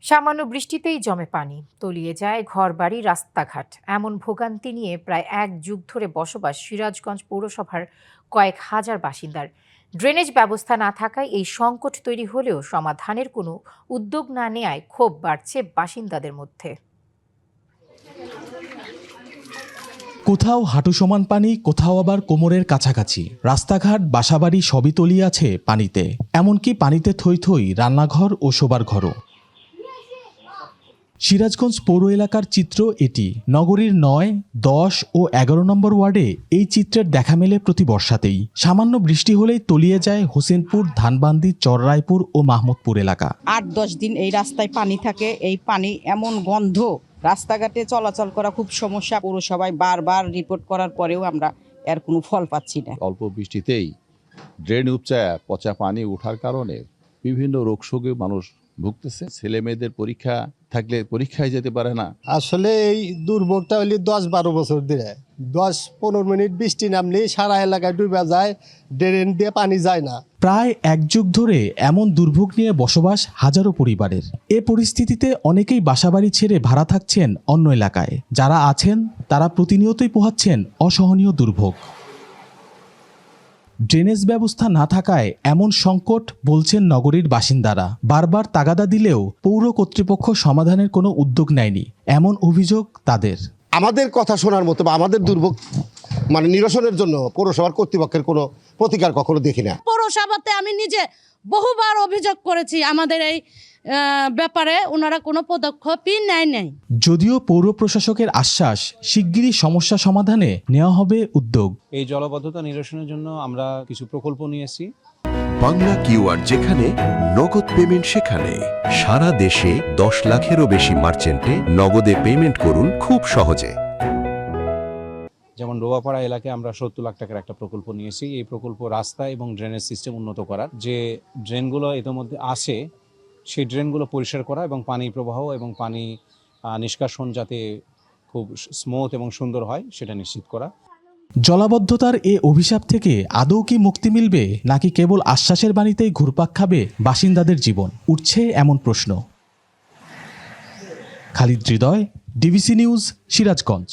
সামান্য বৃষ্টিতেই জমে পানি, তলিয়ে যায় ঘরবাড়ি, রাস্তাঘাট। এমন ভোগান্তি নিয়ে প্রায় এক যুগ ধরে বসবাস সিরাজগঞ্জ পৌরসভার কয়েক হাজার বাসিন্দার। ড্রেনেজ ব্যবস্থা না থাকায় এই সংকট তৈরি হলেও সমাধানের কোনো উদ্যোগ না নেয়ায় ক্ষোভ বাড়ছে বাসিন্দাদের মধ্যে। কোথাও হাঁটু সমান পানি, কোথাও আবার কোমরের কাছাকাছি। রাস্তাঘাট, বাসাবাড়ি সবই তলিয়ে আছে পানিতে। এমনকি পানিতে থই থই রান্নাঘর ও শোবার ঘরও। সিরাজগঞ্জ পৌর এলাকার চিত্র এটি। নগরীর ৯, ১০ ও ১১ নম্বর ওয়ার্ডে এই চিত্রের দেখা মেলে প্রতি বর্ষাতেই। সামান্য বৃষ্টি হলেই তলিয়ে যায় হোসেনপুর, ধানবান্দি, চররায়পুর ও মাহমুদপুর এলাকা। ৮-১০ দিন এই রাস্তায় পানি থাকে। এই পানি এমন গন্ধ, রাস্তাঘাটে চলাচল করা খুব সমস্যা। পৌরসভায় বারবার রিপোর্ট করার পরেও আমরা এর কোনো ফল পাচ্ছি না। অল্প বৃষ্টিতেই ড্রেন উপচায় পচা পানি ওঠার কারণে বিভিন্ন রোগশোকে মানুষ ভুগতেছে। ছেলে মেয়েদের পরীক্ষা থাকলে পরীক্ষায় যেতে পারে না। আসলে এই দুর্ভোগটা হলে ১০-১২ বছর ধরে ১০-১৫ মিনিট বৃষ্টি নামলেই সারা এলাকায় ডুবে যায়, ড্রেন দিয়ে পানি যায় না। প্রায় এক যুগ ধরে এমন দুর্ভোগ নিয়ে বসবাস হাজারো পরিবারের। এ পরিস্থিতিতে অনেকেই বাসাবাড়ি ছেড়ে ভাড়া থাকছেন অন্য এলাকায়। যারা আছেন তারা প্রতিনিয়তই পোহাচ্ছেন অসহনীয় দুর্ভোগ। ড্রেনেজ ব্যবস্থা না থাকায় এমন সংকট বলছেন নগরীর বাসিন্দারা। বারবার তাগাদা দিলেও পৌর কর্তৃপক্ষ সমাধানের কোনো উদ্যোগ নেয়নি, এমন অভিযোগ তাদের। আমাদের কথা শোনার মতো বা আমাদের দুর্ভোগ নিরসনের জন্য পৌরসভার কর্তৃপক্ষের কোনো প্রতিকার কখনো দেখি না। পৌরসভাতে আমি নিজে বহুবার অভিযোগ করেছি, আমাদের এই ব্যাপারে ওনারা কোনো পদক্ষেপই নেয়। যদিও পৌর প্রশাসকের আশ্বাস, শিগগিরই সমস্যা সমাধানে নেওয়া হবে উদ্যোগ। এই জলাবদ্ধতা নিরসনের জন্য আমরা কিছু প্রকল্প নিয়েছি। বাংলা কিউআর যেখানে, নগদ পেমেন্ট সেখানে। সারা দেশে ১০ লাখেরও বেশি মার্চেন্টে নগদে পেমেন্ট করুন খুব সহজে। যেমন রোয়াপাড়া এলাকায় আমরা ৭০ লাখ টাকার একটা প্রকল্প নিয়েছি। এই প্রকল্প রাস্তা এবং ড্রেনেজ সিস্টেম উন্নত করার। যে ড্রেনগুলো ইতিমধ্যে আছে সেই ড্রেনগুলো পরিষ্কার করা এবং পানি প্রবাহ এবং পানি নিষ্কাশন যাতে খুব স্মুথ এবং সুন্দর হয় সেটা নিশ্চিত করা। জলাবদ্ধতার এ অভিশাপ থেকে আদৌ কি মুক্তি মিলবে, নাকি কেবল আশ্বাসের বাণীতেই ঘুরপাক খাবে বাসিন্দাদের জীবন, উঠছে এমন প্রশ্ন। খালিদ হৃদয়, ডিবিসি নিউজ, সিরাজগঞ্জ।